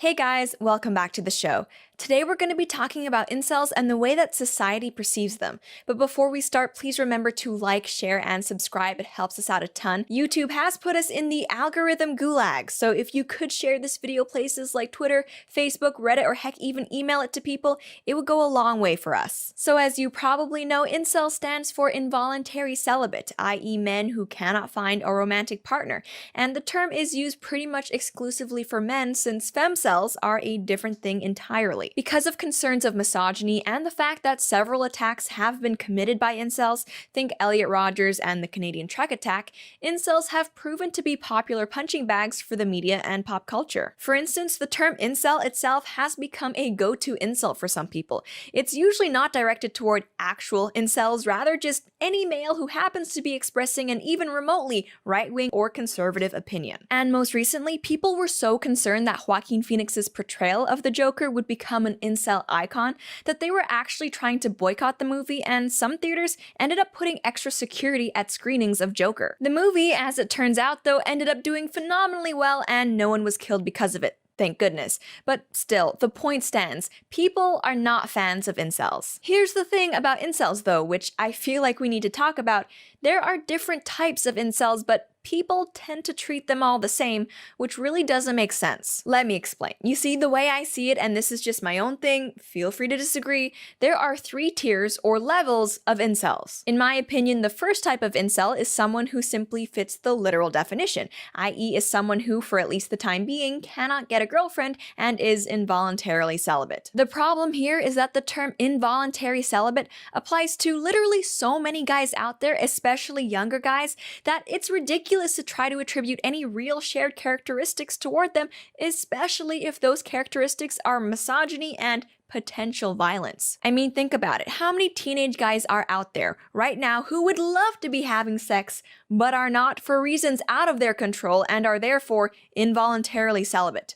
Hey guys, welcome back to the show. Today we're going to be talking about incels and the way that society perceives them. But before we start, please remember to like, share, and subscribe. It helps us out a ton. YouTube has put us in the algorithm gulag, so if you could share this video places like Twitter, Facebook, Reddit, or heck even email it to people, it would go a long way for us. So as you probably know, incel stands for involuntary celibate, i.e. men who cannot find a romantic partner. And the term is used pretty much exclusively for men since femcells are a different thing entirely. Because of concerns of misogyny and the fact that several attacks have been committed by incels, think Elliot Rodgers and the Canadian truck attack, incels have proven to be popular punching bags for the media and pop culture. For instance, the term incel itself has become a go-to insult for some people. It's usually not directed toward actual incels, rather just any male who happens to be expressing an even remotely right-wing or conservative opinion. And most recently, people were so concerned that Joaquin Phoenix's portrayal of the Joker would become an incel icon that they were actually trying to boycott the movie, and some theaters ended up putting extra security at screenings of Joker. The movie, as it turns out though, ended up doing phenomenally well and no one was killed because of it. Thank goodness. But still, the point stands. People are not fans of incels. Here's the thing about incels though, which I feel like we need to talk about. There are different types of incels, but people tend to treat them all the same, which really doesn't make sense. Let me explain. You see, the way I see it, and this is just my own thing, feel free to disagree, there are 3 tiers or levels of incels. In my opinion, the first type of incel is someone who simply fits the literal definition, i.e. is someone who, for at least the time being, cannot get a girlfriend and is involuntarily celibate. The problem here is that the term involuntary celibate applies to literally so many guys out there, especially younger guys, that it's ridiculous to try to attribute any real shared characteristics toward them, especially if those characteristics are misogyny and potential violence. I mean, think about it. How many teenage guys are out there right now who would love to be having sex, but are not for reasons out of their control and are therefore involuntarily celibate?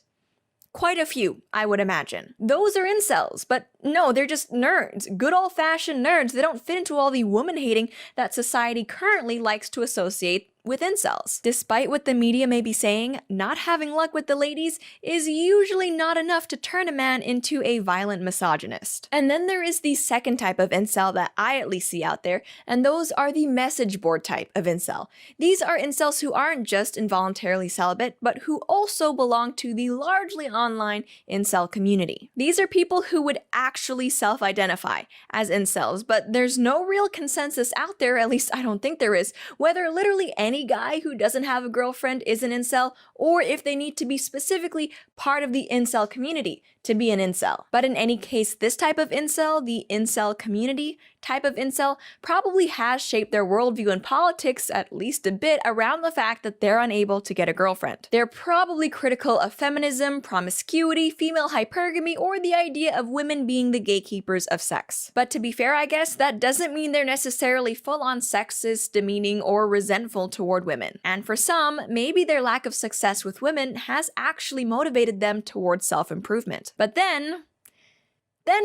Quite a few, I would imagine. Those are incels, but no, they're just nerds. Good old-fashioned nerds. They don't fit into all the woman-hating that society currently likes to associate with incels. Despite what the media may be saying, not having luck with the ladies is usually not enough to turn a man into a violent misogynist. And then there is the second type of incel that I at least see out there, and those are the message board type of incel. These are incels who aren't just involuntarily celibate, but who also belong to the largely online incel community. These are people who would actually self-identify as incels, but there's no real consensus out there, at least I don't think there is, whether literally any guy who doesn't have a girlfriend is an incel, or if they need to be specifically part of the incel community to be an incel. But in any case, this type of incel, the incel community type of incel, probably has shaped their worldview and politics at least a bit around the fact that they're unable to get a girlfriend. They're probably critical of feminism, promiscuity, female hypergamy, or the idea of women being the gatekeepers of sex. But to be fair, I guess, that doesn't mean they're necessarily full-on sexist, demeaning, or resentful toward women. And for some, maybe their lack of success with women has actually motivated them towards self-improvement. But then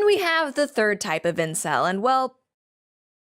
we have the third type of incel, and well,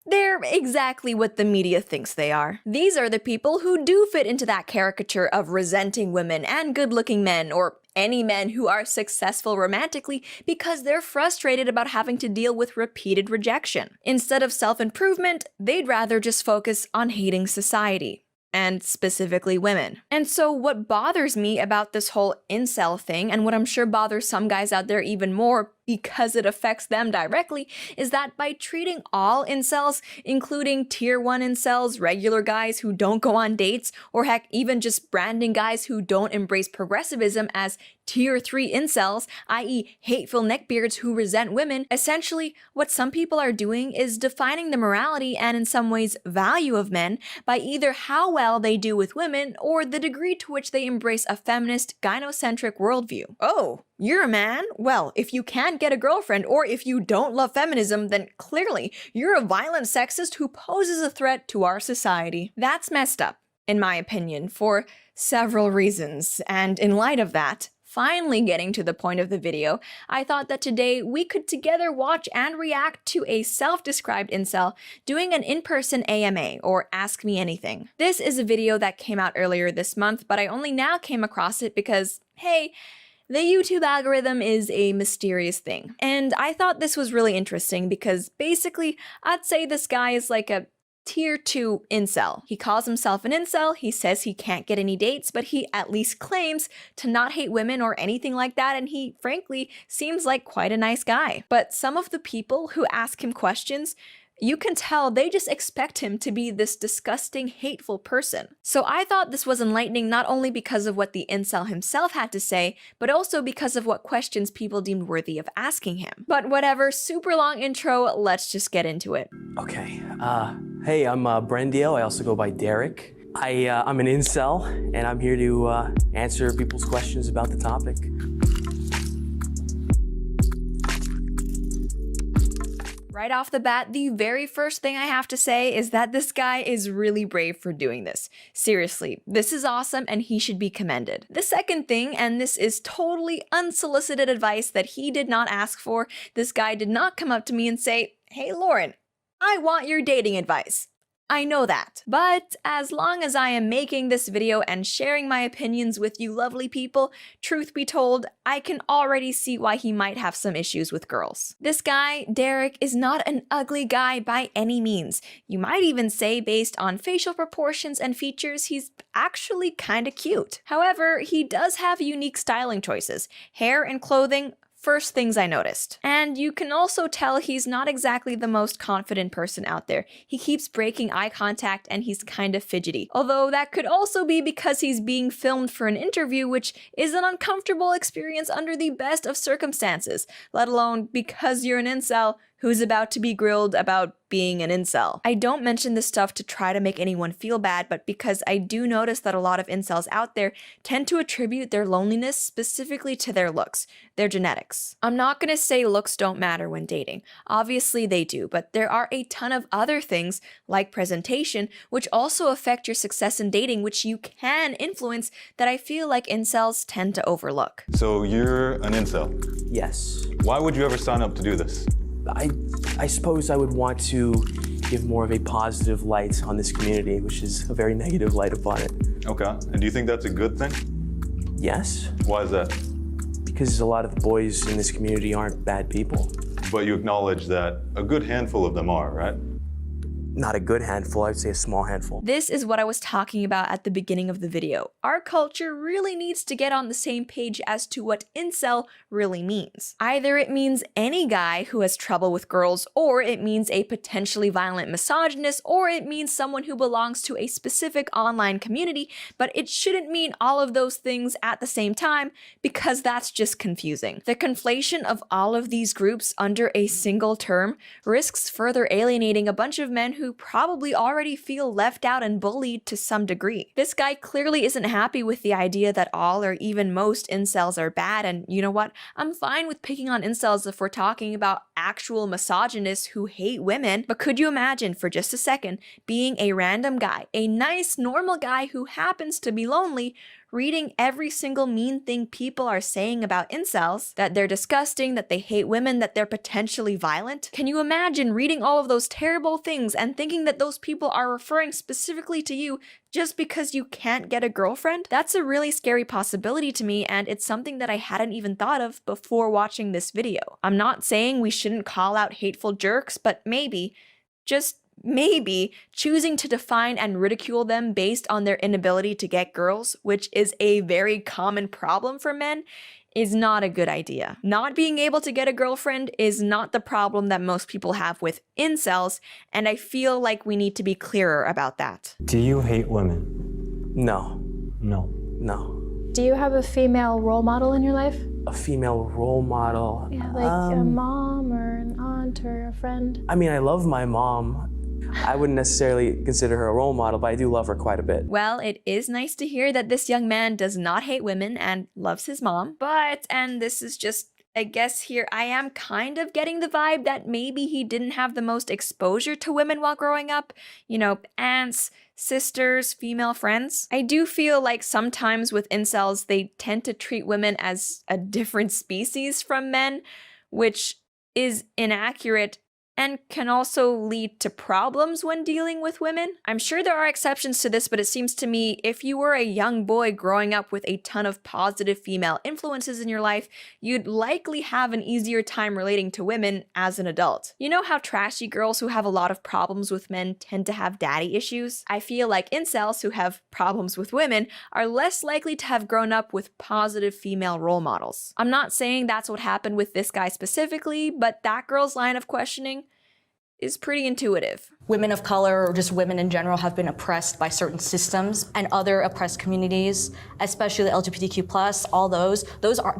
they're exactly what the media thinks they are. These are the people who do fit into that caricature of resenting women and good-looking men, or any men who are successful romantically because they're frustrated about having to deal with repeated rejection. Instead of self-improvement, they'd rather just focus on hating society, and specifically women. And so what bothers me about this whole incel thing, and what I'm sure bothers some guys out there even more because it affects them directly, is that by treating all incels, including tier 1 incels, regular guys who don't go on dates, or heck, even just branding guys who don't embrace progressivism as tier 3 incels, i.e. hateful neckbeards who resent women, essentially what some people are doing is defining the morality and in some ways value of men by either how well they do with women or the degree to which they embrace a feminist, gynocentric worldview. Oh, you're a man? Well, if you can't get a girlfriend, or if you don't love feminism, then clearly you're a violent sexist who poses a threat to our society. That's messed up, in my opinion, for several reasons, and in light of that, finally getting to the point of the video, I thought that today we could together watch and react to a self-described incel doing an in-person AMA, or Ask Me Anything. This is a video that came out earlier this month, but I only now came across it because, hey, The YouTube algorithm is a mysterious thing, and I thought this was really interesting because basically, I'd say this guy is like a Tier 2 incel. He calls himself an incel, he says he can't get any dates, but he at least claims to not hate women or anything like that, and he, frankly, seems like quite a nice guy. But some of the people who ask him questions, you can tell they just expect him to be this disgusting, hateful person. So I thought this was enlightening not only because of what the incel himself had to say, but also because of what questions people deemed worthy of asking him. But whatever, super long intro, let's just get into it. Okay, hey, I'm Brendio. I also go by Derek. I'm an incel, and I'm here to answer people's questions about the topic. Right off the bat, the very first thing I have to say is that this guy is really brave for doing this. Seriously, this is awesome and he should be commended. The second thing, and this is totally unsolicited advice that he did not ask for, this guy did not come up to me and say, "Hey Lauren, I want your dating advice." I know that. But as long as I am making this video and sharing my opinions with you lovely people, truth be told, I can already see why he might have some issues with girls. This guy, Derek, is not an ugly guy by any means. You might even say based on facial proportions and features, he's actually kinda cute. However, he does have unique styling choices. Hair and clothing, first things I noticed. And you can also tell he's not exactly the most confident person out there. He keeps breaking eye contact and he's kind of fidgety. Although that could also be because he's being filmed for an interview, which is an uncomfortable experience under the best of circumstances, let alone because you're an incel who's about to be grilled about being an incel. I don't mention this stuff to try to make anyone feel bad, but because I do notice that a lot of incels out there tend to attribute their loneliness specifically to their looks, their genetics. I'm not gonna say looks don't matter when dating. Obviously they do, but there are a ton of other things, like presentation, which also affect your success in dating, which you can influence, that I feel like incels tend to overlook. So you're an incel. Yes. Why would you ever sign up to do this? I suppose I would want to give more of a positive light on this community, which is a very negative light upon it. Okay, and do you think that's a good thing? Yes. Why is that? Because a lot of the boys in this community aren't bad people. But you acknowledge that a good handful of them are, right? Not a good handful, I would say a small handful. This is what I was talking about at the beginning of the video. Our culture really needs to get on the same page as to what incel really means. Either it means any guy who has trouble with girls, or it means a potentially violent misogynist, or it means someone who belongs to a specific online community, but it shouldn't mean all of those things at the same time, because that's just confusing. The conflation of all of these groups under a single term risks further alienating a bunch of men who probably already feel left out and bullied to some degree. This guy clearly isn't happy with the idea that all or even most incels are bad, and you know what? I'm fine with picking on incels if we're talking about actual misogynists who hate women, but could you imagine for just a second being a random guy, a nice, normal guy who happens to be lonely, reading every single mean thing people are saying about incels, that they're disgusting, that they hate women, that they're potentially violent? Can you imagine reading all of those terrible things and thinking that those people are referring specifically to you just because you can't get a girlfriend? That's a really scary possibility to me, and it's something that I hadn't even thought of before watching this video. I'm not saying we shouldn't call out hateful jerks, but maybe, just maybe, choosing to define and ridicule them based on their inability to get girls, which is a very common problem for men, is not a good idea. Not being able to get a girlfriend is not the problem that most people have with incels, and I feel like we need to be clearer about that. Do you hate women? No. No. No. Do you have a female role model in your life? A female role model? Yeah, like a mom or an aunt or a friend? I mean, I love my mom. I wouldn't necessarily consider her a role model, but I do love her quite a bit. Well, it is nice to hear that this young man does not hate women and loves his mom, but, and this is just, I guess here, I am kind of getting the vibe that maybe he didn't have the most exposure to women while growing up. You know, aunts, sisters, female friends. I do feel like sometimes with incels, they tend to treat women as a different species from men, which is inaccurate and can also lead to problems when dealing with women. I'm sure there are exceptions to this, but it seems to me if you were a young boy growing up with a ton of positive female influences in your life, you'd likely have an easier time relating to women as an adult. You know how trashy girls who have a lot of problems with men tend to have daddy issues? I feel like incels who have problems with women are less likely to have grown up with positive female role models. I'm not saying that's what happened with this guy specifically, but that girl's line of questioning is pretty intuitive. Women of color, or just women in general, have been oppressed by certain systems and other oppressed communities, especially the LGBTQ+, all those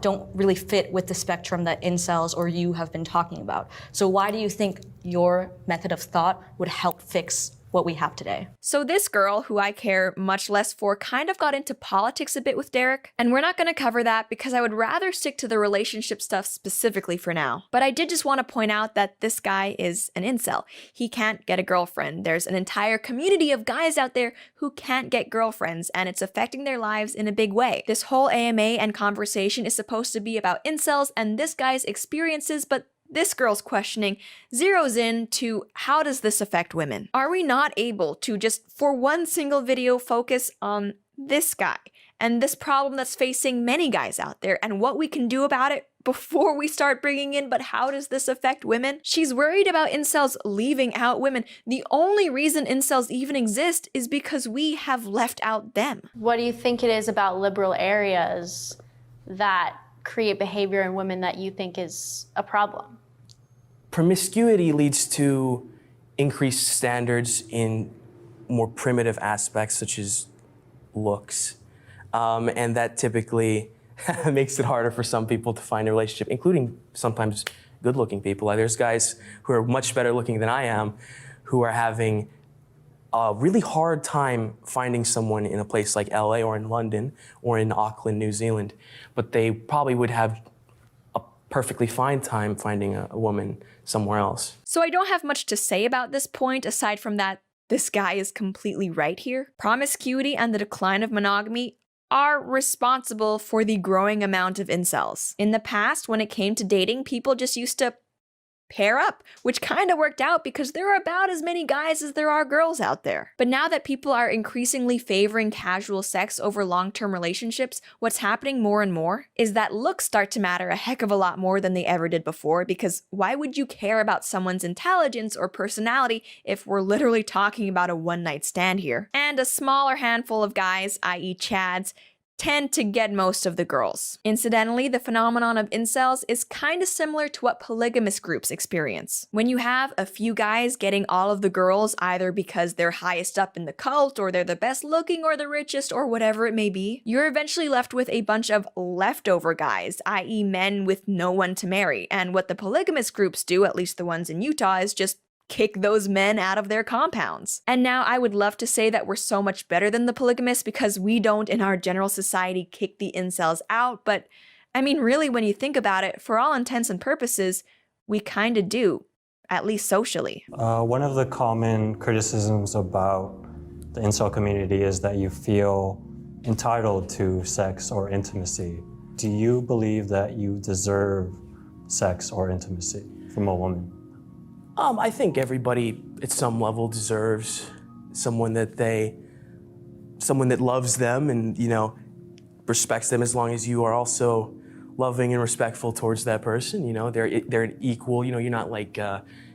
don't really fit with the spectrum that incels or you have been talking about. So why do you think your method of thought would help fix what we have today? So this girl, who I care much less for, kind of got into politics a bit with Derek, and we're not going to cover that because I would rather stick to the relationship stuff specifically for now. But I did just want to point out that this guy is an incel. He can't get a girlfriend. There's an entire community of guys out there who can't get girlfriends, and it's affecting their lives in a big way. This whole AMA and conversation is supposed to be about incels and this guy's experiences, but this girl's questioning zeroes in to how does this affect women? Are we not able to just, for one single video, focus on this guy and this problem that's facing many guys out there and what we can do about it before we start bringing in, but how does this affect women? She's worried about incels leaving out women. The only reason incels even exist is because we have left out them. What do you think it is about liberal areas that create behavior in women that you think is a problem? Promiscuity leads to increased standards in more primitive aspects such as looks. And that typically makes it harder for some people to find a relationship, including sometimes good-looking people. Like, there's guys who are much better looking than I am who are having a really hard time finding someone in a place like LA or in London or in Auckland, New Zealand, but they probably would have a perfectly fine time finding a woman somewhere else. So I don't have much to say about this point aside from that this guy is completely right here. Promiscuity and the decline of monogamy are responsible for the growing amount of incels. In the past, when it came to dating, people just used to pair up, which kind of worked out because there are about as many guys as there are girls out there. But now that people are increasingly favoring casual sex over long-term relationships, what's happening more and more is that looks start to matter a heck of a lot more than they ever did before, because why would you care about someone's intelligence or personality if we're literally talking about a one-night stand here? And a smaller handful of guys, i.e. chads, tend to get most of the girls. Incidentally, the phenomenon of incels is kind of similar to what polygamous groups experience. When you have a few guys getting all of the girls, either because they're highest up in the cult, or they're the best looking, or the richest, or whatever it may be, you're eventually left with a bunch of leftover guys, i.e. men with no one to marry. And what the polygamous groups do, at least the ones in Utah, is just kick those men out of their compounds. And now I would love to say that we're so much better than the polygamists because we don't in our general society kick the incels out, but I mean really when you think about it, for all intents and purposes, we kind of do, at least socially. One of the common criticisms about the incel community is that you feel entitled to sex or intimacy. Do you believe that you deserve sex or intimacy from a woman? I think everybody at some level deserves someone that loves them and, you know, respects them, as long as you are also loving and respectful towards that person. You know, they're an equal. You know, you're not like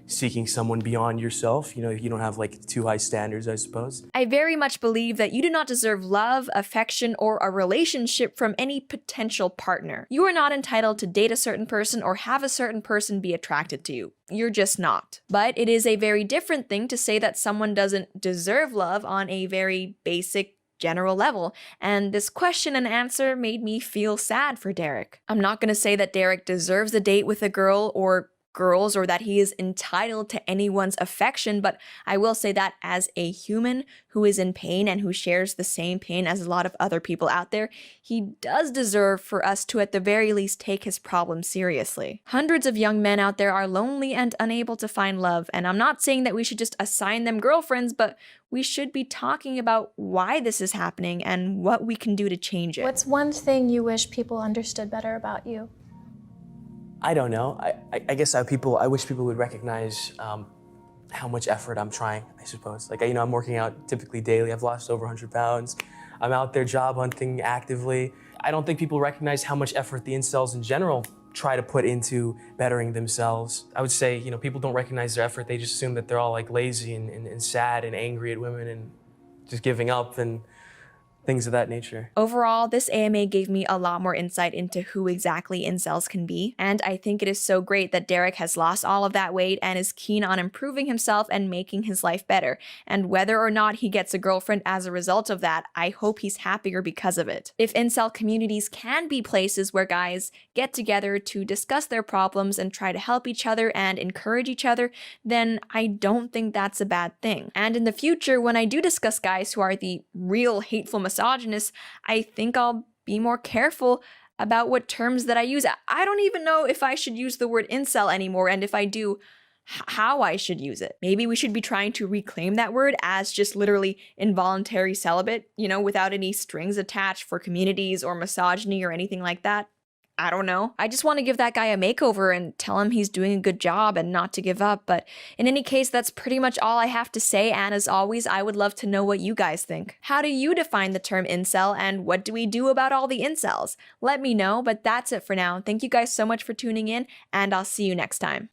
seeking someone beyond yourself. You know, you don't have like too high standards, I suppose. I very much believe that you do not deserve love, affection, or a relationship from any potential partner. You are not entitled to date a certain person or have a certain person be attracted to you. You're just not. But it is a very different thing to say that someone doesn't deserve love on a very basic general level, and this question and answer made me feel sad for Derek. I'm not going to say that Derek deserves a date with a girl or girls or that he is entitled to anyone's affection, but I will say that as a human who is in pain and who shares the same pain as a lot of other people out there, he does deserve for us to at the very least take his problem seriously. Hundreds of young men out there are lonely and unable to find love, and I'm not saying that we should just assign them girlfriends, but we should be talking about why this is happening and what we can do to change it. What's one thing you wish people understood better about you? I don't know. I guess I wish people would recognize how much effort I'm trying, I suppose. Like, I'm working out typically daily. I've lost over 100 pounds. I'm out there job hunting actively. I don't think people recognize how much effort the incels in general try to put into bettering themselves. I would say, people don't recognize their effort. They just assume that they're all like lazy and sad and angry at women and just giving up and things of that nature. Overall, this AMA gave me a lot more insight into who exactly incels can be, and I think it is so great that Derek has lost all of that weight and is keen on improving himself and making his life better. And whether or not he gets a girlfriend as a result of that, I hope he's happier because of it. If incel communities can be places where guys get together to discuss their problems and try to help each other and encourage each other, then I don't think that's a bad thing. And in the future, when I do discuss guys who are the real hateful misogynists, I think I'll be more careful about what terms that I use. I don't even know if I should use the word incel anymore, and if I do, how I should use it. Maybe we should be trying to reclaim that word as just literally involuntary celibate, without any strings attached for communities or misogyny or anything like that. I don't know. I just want to give that guy a makeover and tell him he's doing a good job and not to give up. But in any case, that's pretty much all I have to say. And as always, I would love to know what you guys think. How do you define the term incel, and what do we do about all the incels? Let me know, but that's it for now. Thank you guys so much for tuning in, and I'll see you next time.